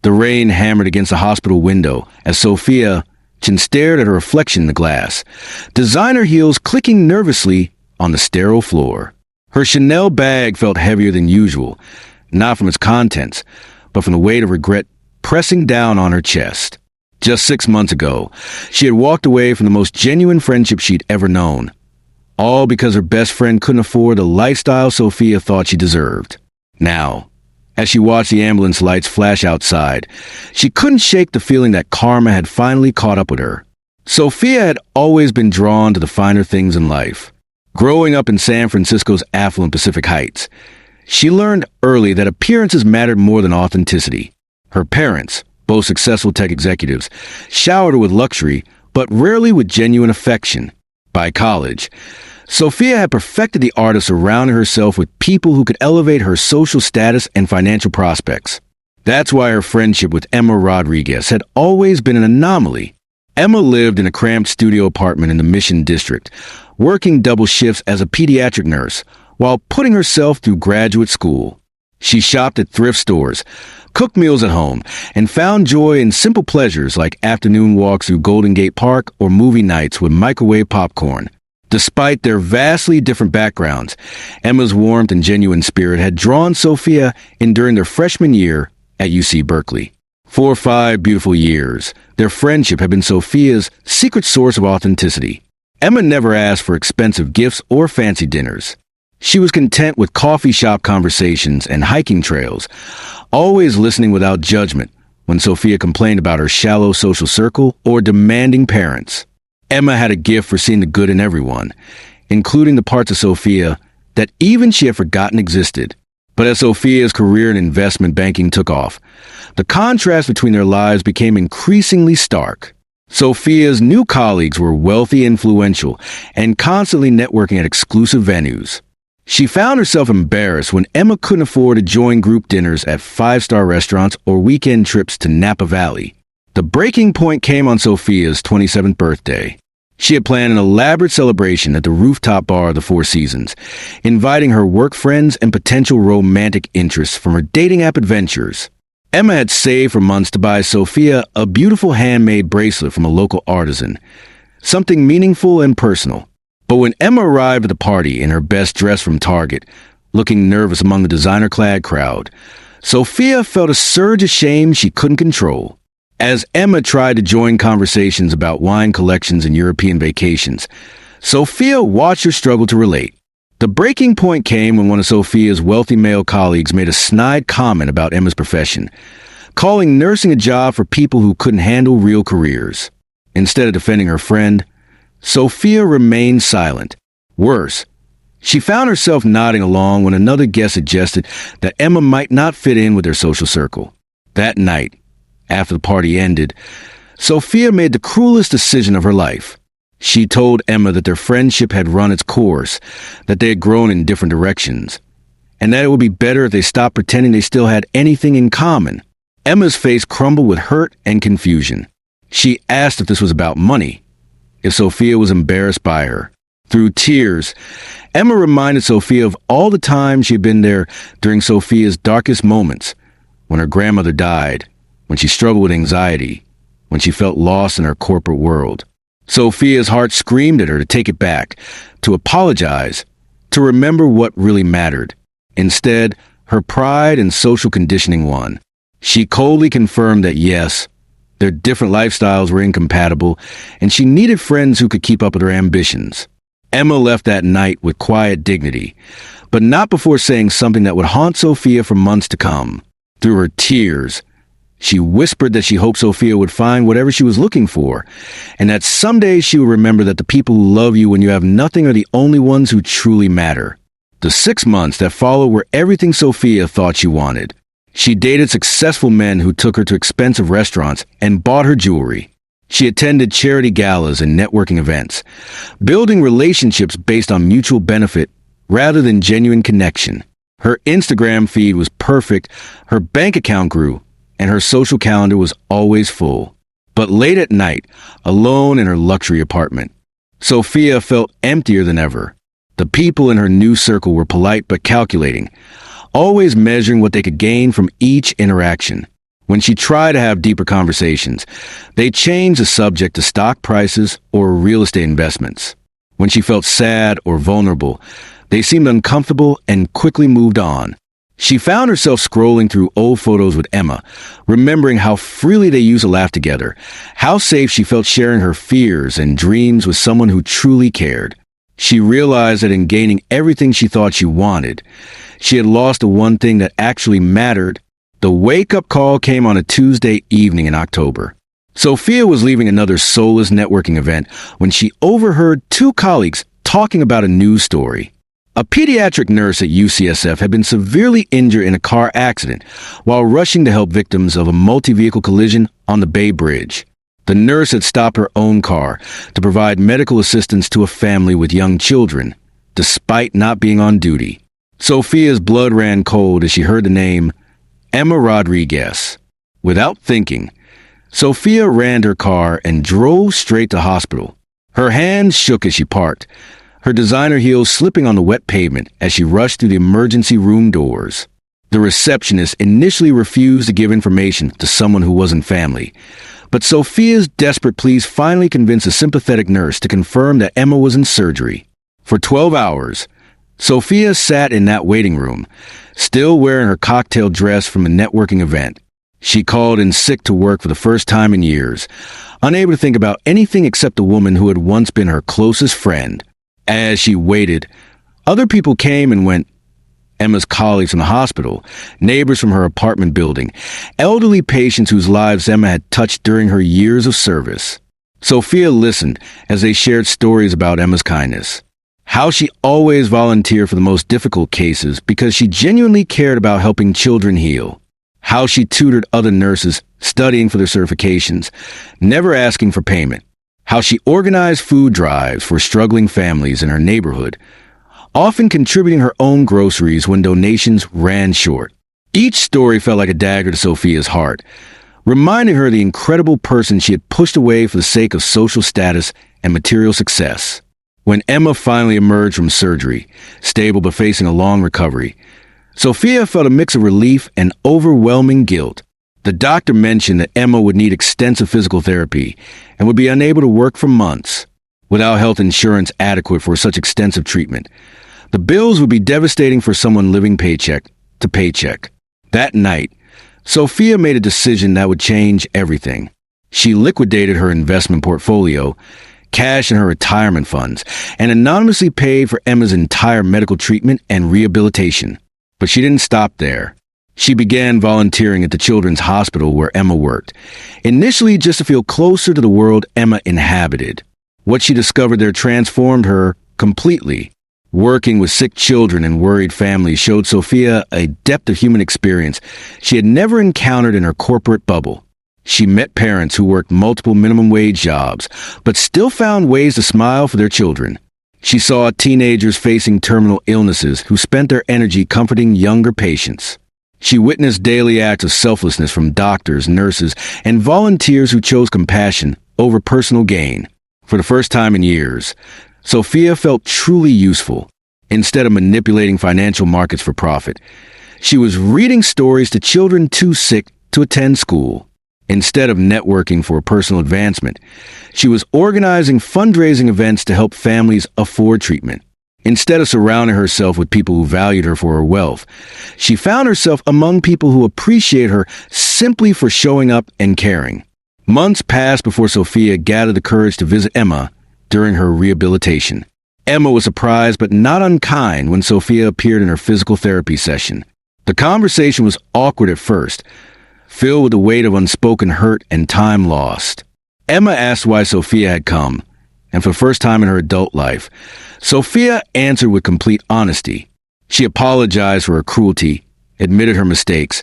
The rain hammered against the hospital window as Sophia stared at her reflection in the glass, designer heels clicking nervously on the sterile floor. Her Chanel bag felt heavier than usual, not from its contents, but from the weight of regret pressing down on her chest. Just 6 months ago, she had walked away from the most genuine friendship she'd ever known, all because her best friend couldn't afford the lifestyle Sophia thought she deserved. Now, as she watched the ambulance lights flash outside, she couldn't shake the feeling that karma had finally caught up with her. Sophia had always been drawn to the finer things in life. Growing up in San Francisco's affluent Pacific Heights, she learned early that appearances mattered more than authenticity. Her parents, both successful tech executives, showered her with luxury, but rarely with genuine affection. By college, Sophia had perfected the art of surrounding herself with people who could elevate her social status and financial prospects. That's why her friendship with Emma Rodriguez had always been an anomaly. Emma lived in a cramped studio apartment in the Mission District, working double shifts as a pediatric nurse while putting herself through graduate school. She shopped at thrift stores, cooked meals at home, and found joy in simple pleasures like afternoon walks through Golden Gate Park or movie nights with microwave popcorn. Despite their vastly different backgrounds, Emma's warmth and genuine spirit had drawn Sophia in during their freshman year at UC Berkeley. For 5 beautiful years, their friendship had been Sophia's secret source of authenticity. Emma never asked for expensive gifts or fancy dinners. She was content with coffee shop conversations and hiking trails, always listening without judgment when Sophia complained about her shallow social circle or demanding parents. Emma had a gift for seeing the good in everyone, including the parts of Sophia that even she had forgotten existed. But as Sophia's career in investment banking took off, the contrast between their lives became increasingly stark. Sophia's new colleagues were wealthy, influential, and constantly networking at exclusive venues. She found herself embarrassed when Emma couldn't afford to join group dinners at 5-star restaurants or weekend trips to Napa Valley. The breaking point came on Sophia's 27th birthday. She had planned an elaborate celebration at the rooftop bar of the Four Seasons, inviting her work friends and potential romantic interests from her dating app adventures. Emma had saved for months to buy Sophia a beautiful handmade bracelet from a local artisan, something meaningful and personal. But when Emma arrived at the party in her best dress from Target, looking nervous among the designer-clad crowd, Sophia felt a surge of shame she couldn't control. As Emma tried to join conversations about wine collections and European vacations, Sophia watched her struggle to relate. The breaking point came when one of Sophia's wealthy male colleagues made a snide comment about Emma's profession, calling nursing a job for people who couldn't handle real careers. Instead of defending her friend, Sophia remained silent. Worse, she found herself nodding along when another guest suggested that Emma might not fit in with their social circle. That night, after the party ended, Sophia made the cruelest decision of her life. She told Emma that their friendship had run its course, that they had grown in different directions, and that it would be better if they stopped pretending they still had anything in common. Emma's face crumbled with hurt and confusion. She asked if this was about money, if Sophia was embarrassed by her. Through tears, Emma reminded Sophia of all the times she had been there during Sophia's darkest moments, when her grandmother died, when she struggled with anxiety, when she felt lost in her corporate world. Sophia's heart screamed at her to take it back, to apologize, to remember what really mattered. Instead, her pride and social conditioning won. She coldly confirmed that yes, their different lifestyles were incompatible, and she needed friends who could keep up with her ambitions. Emma left that night with quiet dignity, but not before saying something that would haunt Sophia for months to come. Through her tears, she whispered that she hoped Sophia would find whatever she was looking for, and that someday she would remember that the people who love you when you have nothing are the only ones who truly matter. The 6 months that followed were everything Sophia thought she wanted. She dated successful men who took her to expensive restaurants and bought her jewelry. She attended charity galas and networking events, building relationships based on mutual benefit rather than genuine connection. Her Instagram feed was perfect, her bank account grew, and her social calendar was always full. But late at night, alone in her luxury apartment, Sophia felt emptier than ever. The people in her new circle were polite but calculating, always measuring what they could gain from each interaction. When she tried to have deeper conversations, they changed the subject to stock prices or real estate investments. When she felt sad or vulnerable, they seemed uncomfortable and quickly moved on. She found herself scrolling through old photos with Emma, remembering how freely they used to laugh together, how safe she felt sharing her fears and dreams with someone who truly cared. She realized that in gaining everything she thought she wanted, she had lost the one thing that actually mattered. The wake-up call came on a Tuesday evening in October. Sophia was leaving another soulless networking event when she overheard two colleagues talking about a news story. A pediatric nurse at UCSF had been severely injured in a car accident while rushing to help victims of a multi-vehicle collision on the Bay Bridge. The nurse had stopped her own car to provide medical assistance to a family with young children, despite not being on duty. Sophia's blood ran cold as she heard the name Emma Rodriguez. Without thinking, Sophia ran her car and drove straight to hospital. Her hands shook as she parked, her designer heels slipping on the wet pavement as she rushed through the emergency room doors. The receptionist initially refused to give information to someone who wasn't family, but Sophia's desperate pleas finally convinced a sympathetic nurse to confirm that Emma was in surgery. For 12 hours, Sophia sat in that waiting room, still wearing her cocktail dress from a networking event. She called in sick to work for the first time in years, unable to think about anything except the woman who had once been her closest friend. As she waited, other people came and went. Emma's colleagues from the hospital, neighbors from her apartment building, elderly patients whose lives Emma had touched during her years of service. Sophia listened as they shared stories about Emma's kindness. How she always volunteered for the most difficult cases because she genuinely cared about helping children heal. How she tutored other nurses studying for their certifications, never asking for payment. How she organized food drives for struggling families in her neighborhood, often contributing her own groceries when donations ran short. Each story felt like a dagger to Sophia's heart, reminding her of the incredible person she had pushed away for the sake of social status and material success. When Emma finally emerged from surgery, stable but facing a long recovery, Sophia felt a mix of relief and overwhelming guilt. The doctor mentioned that Emma would need extensive physical therapy and would be unable to work for months. Without health insurance adequate for such extensive treatment, the bills would be devastating for someone living paycheck to paycheck. That night, Sophia made a decision that would change everything. She liquidated her investment portfolio, cashed in her retirement funds, and anonymously paid for Emma's entire medical treatment and rehabilitation. But she didn't stop there. She began volunteering at the children's hospital where Emma worked, initially just to feel closer to the world Emma inhabited. What she discovered there transformed her completely. Working with sick children and worried families showed Sophia a depth of human experience she had never encountered in her corporate bubble. She met parents who worked multiple minimum wage jobs, but still found ways to smile for their children. She saw teenagers facing terminal illnesses who spent their energy comforting younger patients. She witnessed daily acts of selflessness from doctors, nurses, and volunteers who chose compassion over personal gain. For the first time in years, Sophia felt truly useful. Instead of manipulating financial markets for profit, she was reading stories to children too sick to attend school. Instead of networking for personal advancement, she was organizing fundraising events to help families afford treatment. Instead of surrounding herself with people who valued her for her wealth, she found herself among people who appreciate her simply for showing up and caring. Months passed before Sophia gathered the courage to visit Emma during her rehabilitation. Emma was surprised but not unkind when Sophia appeared in her physical therapy session. The conversation was awkward at first, filled with the weight of unspoken hurt and time lost. Emma asked why Sophia had come, and for the first time in her adult life, Sophia answered with complete honesty. She apologized for her cruelty, admitted her mistakes,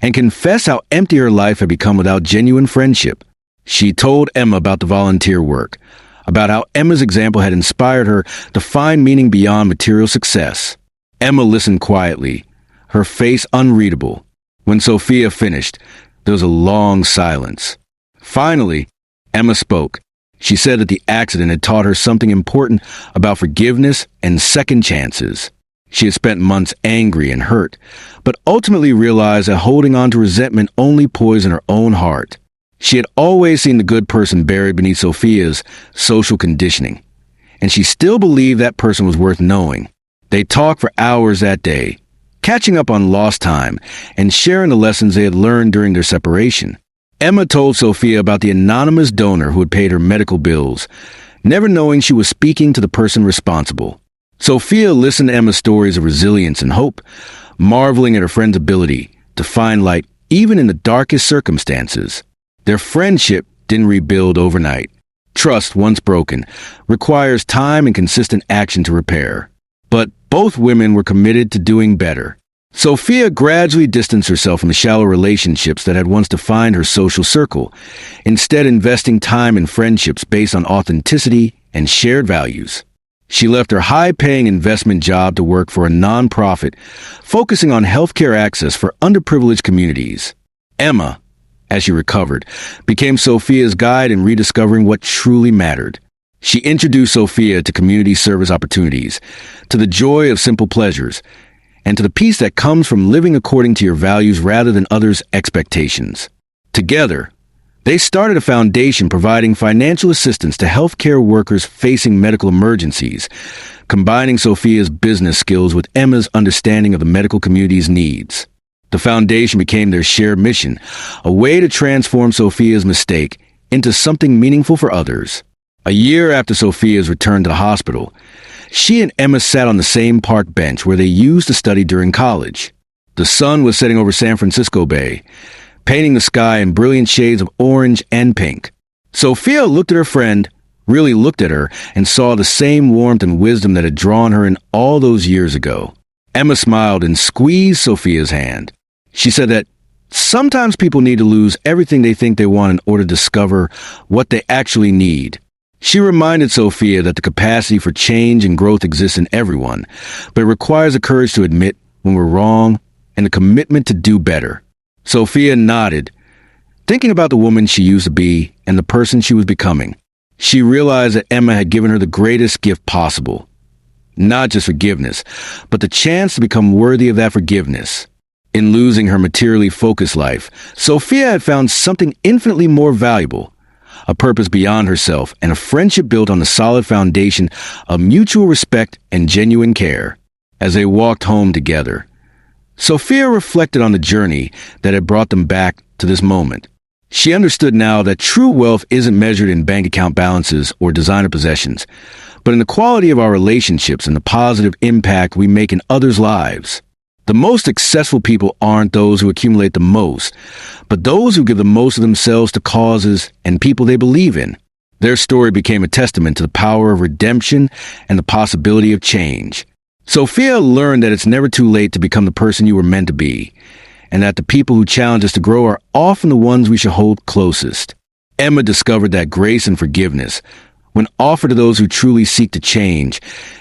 and confessed how empty her life had become without genuine friendship. She told Emma about the volunteer work, about how Emma's example had inspired her to find meaning beyond material success. Emma listened quietly, her face unreadable. When Sophia finished, there was a long silence. Finally, Emma spoke. She said that the accident had taught her something important about forgiveness and second chances. She had spent months angry and hurt, but ultimately realized that holding on to resentment only poisoned her own heart. She had always seen the good person buried beneath Sophia's social conditioning, and she still believed that person was worth knowing. They talked for hours that day, catching up on lost time and sharing the lessons they had learned during their separation. Emma told Sophia about the anonymous donor who had paid her medical bills, never knowing she was speaking to the person responsible. Sophia listened to Emma's stories of resilience and hope, marveling at her friend's ability to find light even in the darkest circumstances. Their friendship didn't rebuild overnight. Trust, once broken, requires time and consistent action to repair. But both women were committed to doing better. Sophia gradually distanced herself from the shallow relationships that had once defined her social circle, instead investing time in friendships based on authenticity and shared values. She left her high-paying investment job to work for a nonprofit, focusing on healthcare access for underprivileged communities. Emma, as she recovered, became Sophia's guide in rediscovering what truly mattered. She introduced Sophia to community service opportunities, to the joy of simple pleasures, and to the peace that comes from living according to your values rather than others' expectations. Together, they started a foundation providing financial assistance to healthcare workers facing medical emergencies, combining Sophia's business skills with Emma's understanding of the medical community's needs. The foundation became their shared mission, a way to transform Sophia's mistake into something meaningful for others. A year after Sophia's return to the hospital, she and Emma sat on the same park bench where they used to study during college. The sun was setting over San Francisco Bay, painting the sky in brilliant shades of orange and pink. Sophia looked at her friend, really looked at her, and saw the same warmth and wisdom that had drawn her in all those years ago. Emma smiled and squeezed Sophia's hand. She said that sometimes people need to lose everything they think they want in order to discover what they actually need. She reminded Sophia that the capacity for change and growth exists in everyone, but it requires the courage to admit when we're wrong and the commitment to do better. Sophia nodded, thinking about the woman she used to be and the person she was becoming. She realized that Emma had given her the greatest gift possible. Not just forgiveness, but the chance to become worthy of that forgiveness. In losing her materially focused life, Sophia had found something infinitely more valuable, a purpose beyond herself, and a friendship built on the solid foundation of mutual respect and genuine care. As they walked home together, Sophia reflected on the journey that had brought them back to this moment. She understood now that true wealth isn't measured in bank account balances or designer possessions, but in the quality of our relationships and the positive impact we make in others' lives. The most successful people aren't those who accumulate the most, but those who give the most of themselves to causes and people they believe in. Their story became a testament to the power of redemption and the possibility of change. Sophia learned that it's never too late to become the person you were meant to be, and that the people who challenge us to grow are often the ones we should hold closest. Emma discovered that grace and forgiveness, when offered to those who truly seek to change,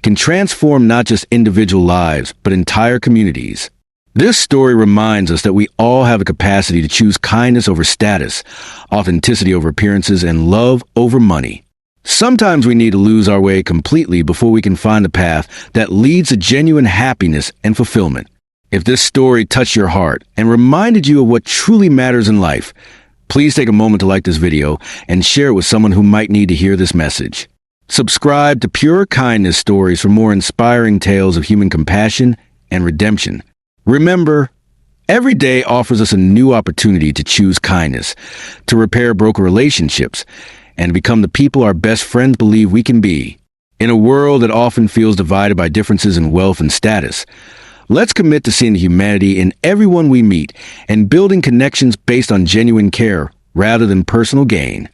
can transform not just individual lives, but entire communities. This story reminds us that we all have a capacity to choose kindness over status, authenticity over appearances, and love over money. Sometimes we need to lose our way completely before we can find the path that leads to genuine happiness and fulfillment. If this story touched your heart and reminded you of what truly matters in life, please take a moment to like this video and share it with someone who might need to hear this message. Subscribe to Pure Kindness Stories for more inspiring tales of human compassion and redemption. Remember, every day offers us a new opportunity to choose kindness, to repair broken relationships, and become the people our best friends believe we can be. In a world that often feels divided by differences in wealth and status, let's commit to seeing the humanity in everyone we meet and building connections based on genuine care rather than personal gain.